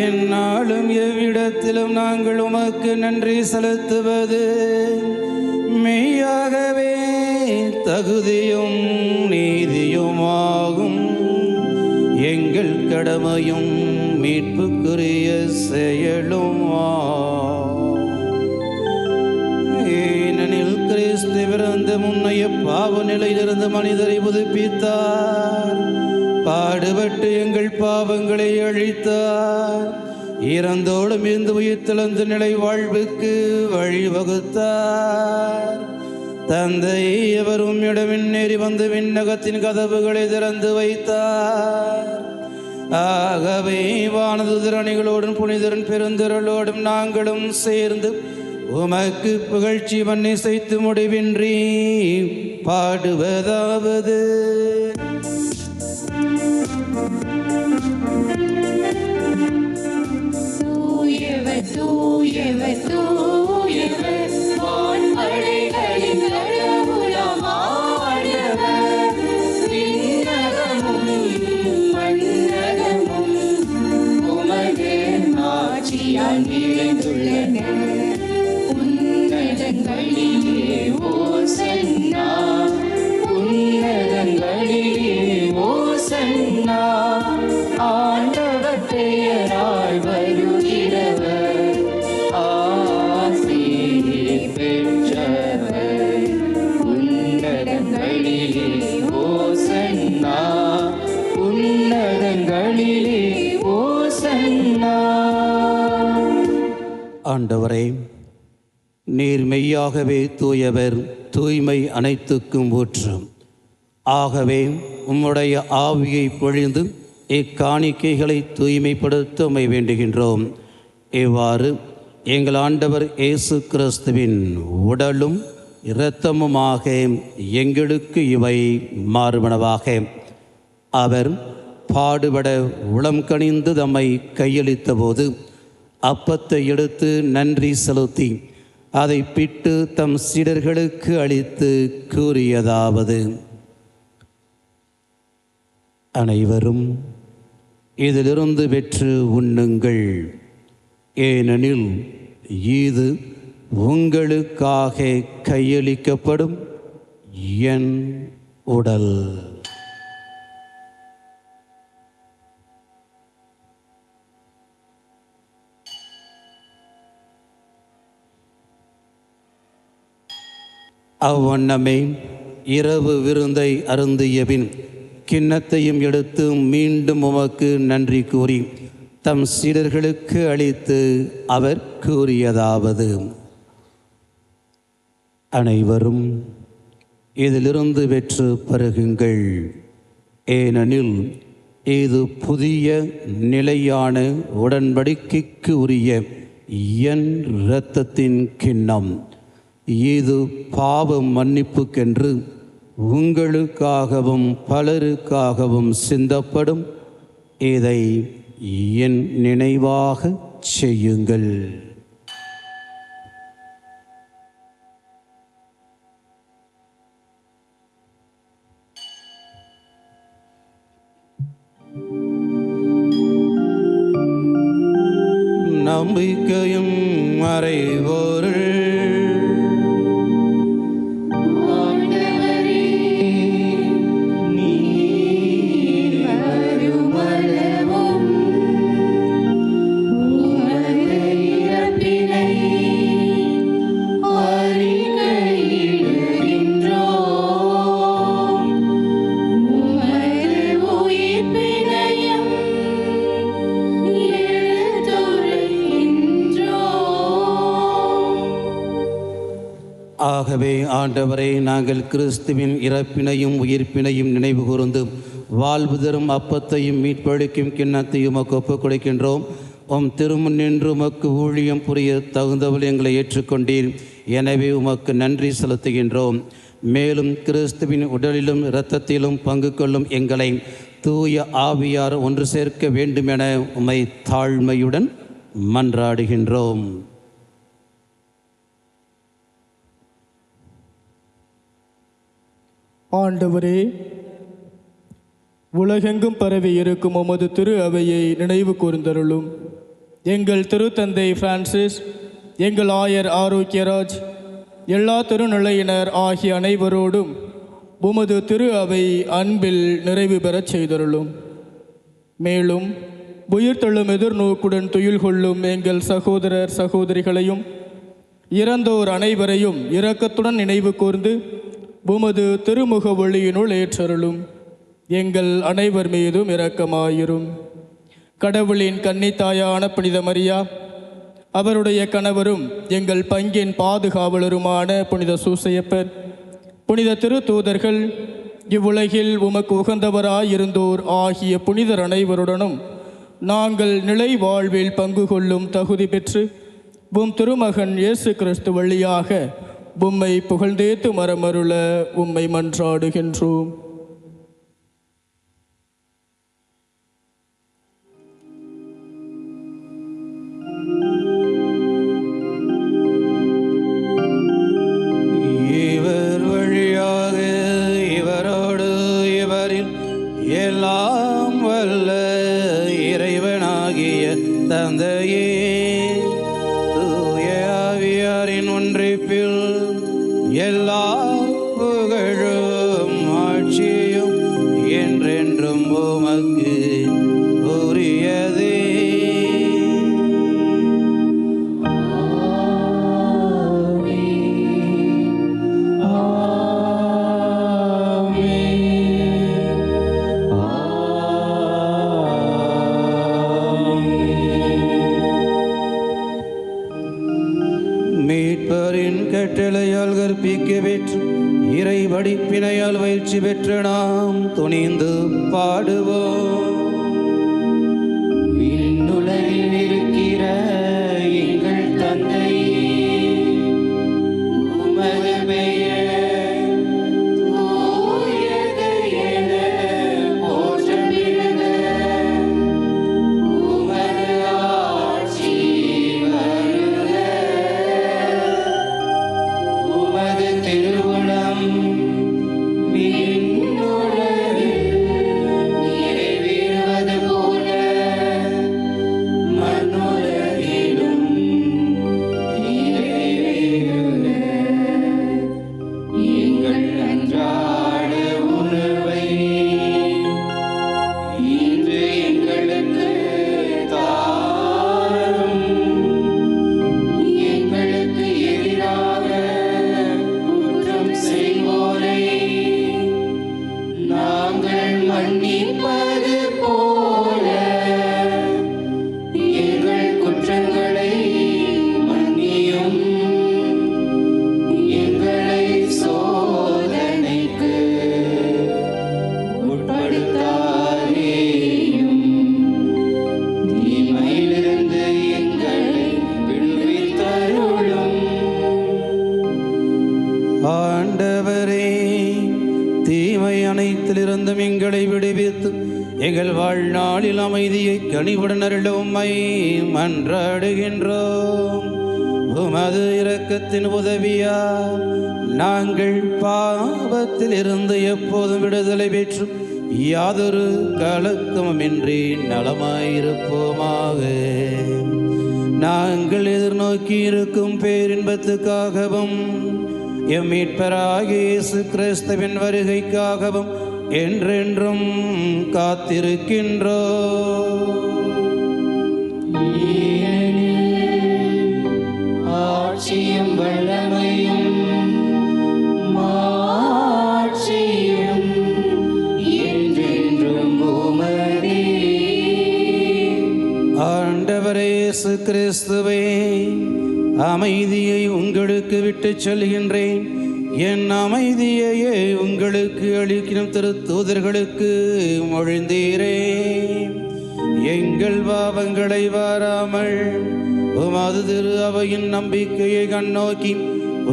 எந்நாளும் எவ்விடத்திலும் நாங்கள் உமக்கு நன்றி செலுத்துவது மெய்யாகவே தகுதியும் நீதியுமாகும். எங்கள் கடமையும் மீட்புக்குரிய செயலுமா. ஏனெனில் கிறிஸ்து பிறந்த முன்னைய பாவ நிலையிலிருந்து மனிதரை புதுப்பித்தார். பாடுபட்டு எங்கள் பாவங்களை அழித்தார். இறந்தோடும் இருந்து உயிர்த்தெழுந்த நிலை வாழ்வுக்கு வழிவகுத்தார். தந்தை எவரும் இடமின்னேறி வந்து விண்ணகத்தின் கதவுகளை திறந்து வைத்தார். ஆகவே வானதுதிரணிகளோடும் புனிதரின் பெருந்திரளோடும் நாங்களும் சேர்ந்து உமக்கு புகழ்ச்சி மன்னிசைத்து முடிவின்றி பாடுவதாவது. தூயவர் தூயவர் தூயவர் வான்படைகளின் கடவுளாம் ஆண்டவர். விண்ணகமும் மண்ணகமும் உமது ஆட்சியால் நிறைந்துள்ளன. உன்னதங்களிலே ஓசன்னா, உன்னதங்களிலே ஓசன்னா ஆண்டவர் பெயரால் வருகிறவர் ஆசி பெற்றவர் உன்னதங்களிலே ஓசன்னா உன்னதங்களிலே ஓசன்னா. ஆண்டவரே, நீர் மெய்யாகவே தூயவர், தூய்மை அனைத்துக்கும் ஊற்றும். ஆகவே உம்முடைய ஆவியை பொழிந்து இக்காணிக்கைகளை தூய்மைப்படுத்த உம்மை வேண்டுகின்றோம். இவ்வாறு எங்கள் ஆண்டவர் இயேசு கிறிஸ்துவின் உடலும் இரத்தமுமாக எங்களுக்கு இவை மாறுபனவாக. அவர் பாடுபட உளம் கனிந்து தம்மை கையளித்த போது அப்பத்தை எடுத்து நன்றி செலுத்தி அதை பிட்டு தம் சீடர்களுக்கு அளித்து கூறியதாவது: அனைவரும் இதிலிருந்து பெற்று உண்ணுங்கள், ஏனெனில் இது உங்களுக்காக கையளிக்கப்படும் என் உடல். அவ்வண்ணமே இரவு விருந்தை அருந்தியபின் கிண்ணத்தையும் எடுத்து மீண்டும் உமக்கு நன்றி கூறி தம் சீடர்களுக்கு அளித்து அவர் கூறியதாவது: அனைவரும் இதிலிருந்து பெற்று பருகுங்கள், ஏனெனில் இது புதிய நிலையான உடன்படிக்கைக்கு உரிய என் இரத்தத்தின் கிண்ணம். இது பாவ மன்னிப்புக்கென்று உங்களுக்காகவும் பலருக்காகவும் சிந்தப்படும். இதை என் நினைவாக செய்யுங்கள். நம்பிக்கையும் மறைவோர்கள் ஆகவே ஆண்டவரை, நாங்கள் கிறிஸ்துவின் இறப்பினையும் உயிர்ப்பினையும் நினைவு கூர்ந்து வாழ்வு தரும் அப்பத்தையும் மீட்பளிக்கும் கிண்ணத்தையும் உமக்கு ஒப்புக் கொடுக்கின்றோம். உம் திருமுன் நின்று உமக்கு ஊழியம் புரிய தகுந்தவள் எங்களை ஏற்றுக்கொண்டீர். எனவே உமக்கு நன்றி செலுத்துகின்றோம். மேலும் கிறிஸ்துவின் உடலிலும் இரத்தத்திலும் பங்கு கொள்ளும் எங்களை தூய ஆவியார் ஒன்று சேர்க்க வேண்டுமென உம்மை தாழ்மையுடன் மன்றாடுகின்றோம். ஆண்டவரே, உலகெங்கும் பரவி இருக்கும் உமது திரு அவையை நினைவு கூர்ந்தருளும். எங்கள் திருத்தந்தை பிரான்சிஸ், எங்கள் ஆயர் ஆரோக்கியராஜ், எல்லா திருநிலையினர் ஆகிய அனைவரோடும் உமது திரு அவை அன்பில் நிறைவு பெறச் செய்தருளும். மேலும் உயிர்த்தெழும் எதிர்நோக்குடன் துயில் கொள்ளும் எங்கள் சகோதரர் சகோதரிகளையும் இறந்தோர் அனைவரையும் இரக்கத்துடன் நினைவு கூர்ந்து உமது திருமுக ஒளியினுள் ஏற்றருளும். எங்கள் அனைவர் மீதும் இரக்கமாயிரும். கடவுளின் கன்னித்தாயான புனித மரியா, அவருடைய கணவரும் எங்கள் பங்கின் பாதுகாவலருமான புனித சூசையப்பர், புனித திருத்தூதர்கள், இவ்வுலகில் உமக்கு உகந்தவராயிருந்தோர் ஆகிய புனிதர் அனைவருடனும் நாங்கள் நிலை வாழ்வில் பங்கு கொள்ளும் தகுதி பெற்று உம் திருமகன் இயேசு கிறிஸ்து வழியாக உம்மை புகழ்ந்தேத்து மரமருள உம்மை மன்றாடுகின்றோம். இவர் வழியாக இவரோடு இவரில் எல்லாம் வல்ல இறைவனாகிய தந்தையே, தூய ஆவியாரின் ஒன்றிப்பில் எல்லா புகழும் ஆட்சியும் என்றென்றும் படிப்பினையால் பயிற்சி பெற்று நாம் துணிந்து பாடுவோம். விண்ணுலகில் இருக்கிற எங்கள் தந்தை, உமது பெயர் தூயது என போற்றப் பெறுக. உமது ஆட்சி வருக. உமது திருவுளம் விண்ணுலகில் நிறைவேறுவது போல மண்ணுலகிலும் நிறைவேறுக. எங்கள் அன்றாட உணவை இன்று எங்களுக்கு தாரும். எங்களுக்கு எதிராக குற்றம் செய்வோரை நாங்கள் மன்னிப்பது போல எங்கள் குற்றங்களை மன்னியும். எங்களை சோதனைக்கு உட்படுத்தாதேயும், தீமையிலிருந்து எங்களை விடுவித்தருளும். ஆண்டவரே, தீமை அனைத்திலிருந்தும் எங்களை விடுவித்து எங்கள் வாழ்நாளில் அமைதியை கனிவுடன் அருள உம்மை மன்றாடுகின்றோம். உமது இரக்கத்தின் உதவியால் நாங்கள் பாவத்தில் இருந்து எப்போதும் விடுதலை பெற்று யாதொரு கலக்கமின்றி நலமாயிருப்போமாக. நாங்கள் எதிர்நோக்கி இருக்கும் பேரின்பத்துக்காகவும் எம் மீட்பராகிய இயேசு கிறிஸ்துவின் வருகைக்காகவும் என்றென்றும் காத்திருக்கின்றோம். ஆட்சியும் வல்லமையும் மாட்சியும் என்றென்றும் உமதே. ஆண்டவரே இயேசு கிறிஸ்துவே, அமைதியை உங்களுக்கு விட்டுச் செல்கின்றேன், என் அமைதியையே உங்களுக்கு அளிக்கும் திருத்தூதர்களுக்கு மொழிந்தீரே. எங்கள் பாவங்களை வாராமல் உமது திரு அவையின் நம்பிக்கையை கண்ணோக்கி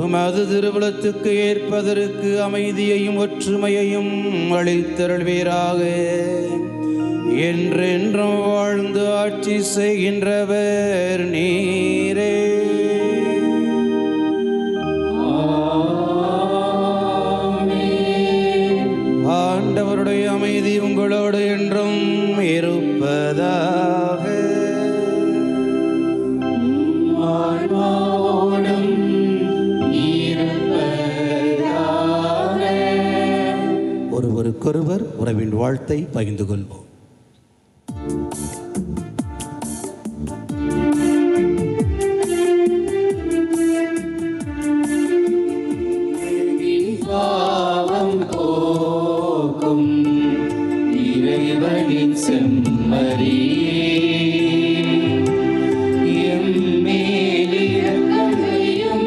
உமது திருவுளத்துக்கு ஏற்பதற்கு அமைதியையும் ஒற்றுமையையும் அளித்தருள்வீராக. என்றென்றும் வாழ்ந்து ஆட்சி செய்கின்றவர் நீரே. ஆண்டவருடைய அமைதி உங்களோடு என்றும் இருப்பதாக. ஆன்மாவோடும் இருப்பதாக. ஒருவருக்கொருவர் உறவின் வாழ்த்தை பகிர்ந்து கொள்வோம். பாவம் போக்கும் இறைவனின் செம்மறியே, எம்மேல் இரக்கம் வையும்.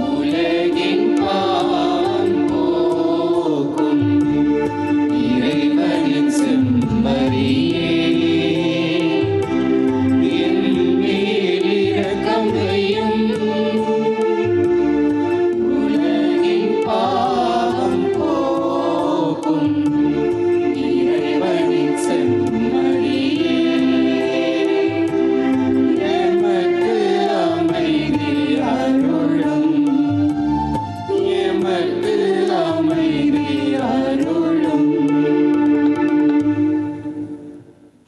உலகின் பாவம் போக்கும் இறைவனின் செம்மறியே, எம்மேல் இரக்கம் வையும். பாவம் போக்கும் இறைவனின் செம்மறியே, எமக்கு அமைதி அருளும். எமக்கு அமைதி அருளும்.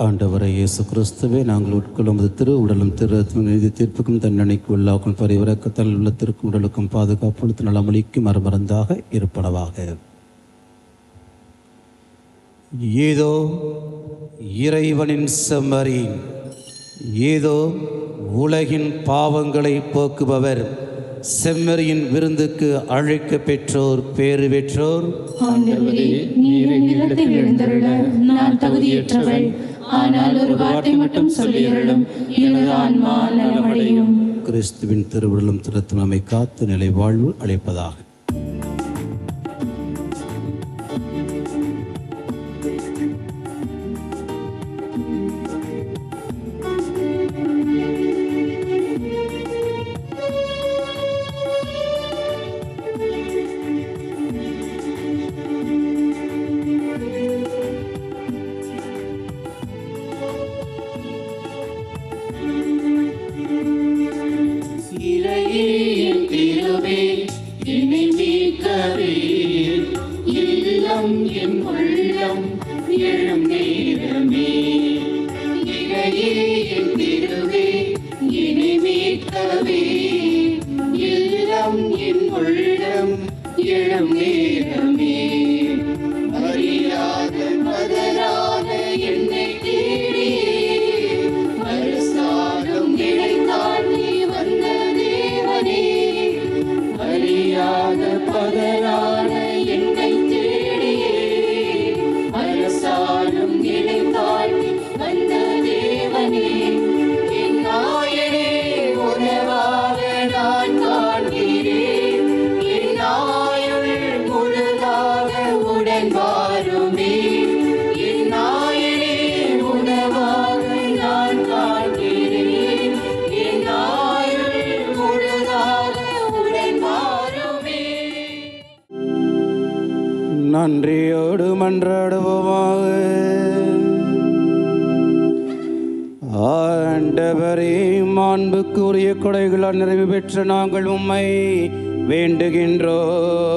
ஆண்டவரை இயேசு கிறிஸ்துவே, நாங்கள் உட்கொள்ளும் திரு உடலும் திரு நீதி தீர்ப்புக்கும் தண்டனைக்கு உள்ளாக்கும் பரிவிறக்கத்தால் உள்ளத்திற்கும் உடலுக்கும் பாதுகாப்பு நலமளிக்கும் மறுமருந்தாக இருப்பனவாக. ஏதோ இறைவனின் செம்மறி, ஏதோ உலகின் பாவங்களை போக்குபவர், செம்மறியின் விருந்துக்கு அழைக்க பெற்றோர் பேறு பெற்றோர். ஆண்டவரே, நீர் என்னிடத்தில் எழுந்தருள நான் தகுதியற்றவள். ஆனால் ஒரு வார்த்தை மட்டும் சொல்லியருளும், எனது ஆன்மா நலமடையும். கிறிஸ்துவின் திருவுடலும் திருத்தும் நம்மை காத்து நிலை வாழ்வு அளிப்பதாக. என் உள்ளம் எழும் நேரமே இறையே என் திருவே என்னை மீட்கவே இல்லம் என் உள்ளம் எழும் நேரமே அறியாத பதறாத என்னை தேடியே அரசாலும் நிலை தாண்டி வந்த தேவனே அறியாத பதறாத என்னை தேடியே அரசாலும் நிலை தாண்டி வந்த தேவனே என் நாயனே உணவாக நான் காண்கிறேன் என் ஆயுள் முழுதாக உடன் வாருமே என் நாயனே உணவாக நான் காண்கிறேன் என் ஆயுள் முழுதாக உடன் வாருமே. நன்றியோடு மன்றாடுவோமாக. ஆண்டவரே, மாண்புக்குரிய கொடைகளால் நிறைவு பெற்ற நாங்கள் உம்மை வேண்டுகின்றோம்.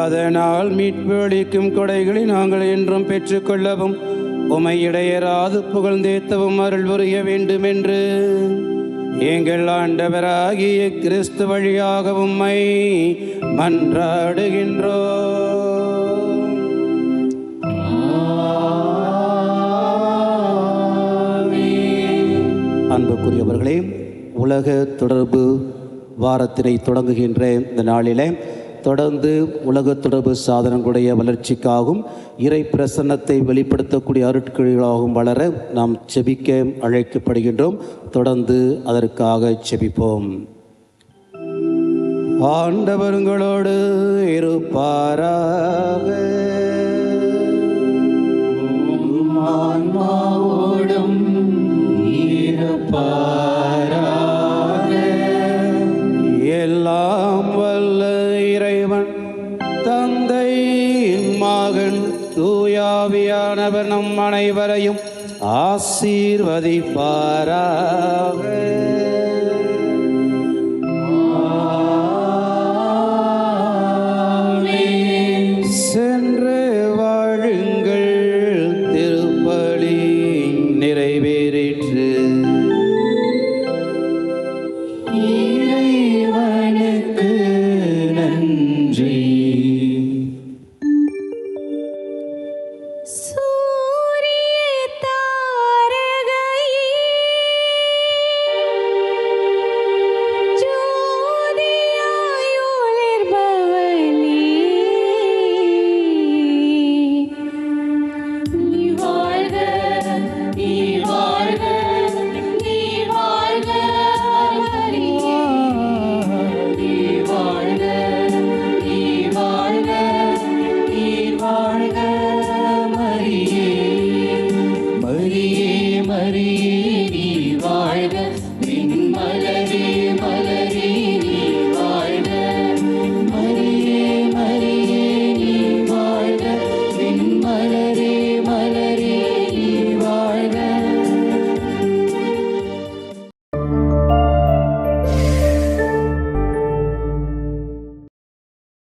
அதனால் மீட்பு அளிக்கும் கொடைகளை நாங்கள் என்றும் பெற்றுக்கொள்ளவும் உம்மை இடையராது புகழ்ந்தேத்தவும் அருள் புரிய வேண்டுமென்று எங்கள் ஆண்டவராகிய கிறிஸ்து வழியாக உம்மை மன்றாடுகின்றோம். அன்புக்குரியவர்களே, உலக தொடர்பு வாரத்தினை தொடங்குகின்ற இந்த நாளிலே தொடர்ந்து உலக தொடர்பு சாதனங்களுடைய வளர்ச்சிக்காகவும் இறை பிரசன்னத்தை வெளிப்படுத்தக்கூடிய அருட்கிழிகளாகவும் வளர நாம் செபிக்க அழைக்கப்படுகின்றோம். தொடர்ந்து அதற்காக செபிப்போம். ஆண்டவர் உங்களோடு இருப்பாராக. ஆன்மாவோடும் இருப்பாராக. எல்லாம் வல்ல இறைவன் தந்தை மகன் தூயாவியானவர் நம் அனைவரையும் ஆசீர்வதிப்பாராக.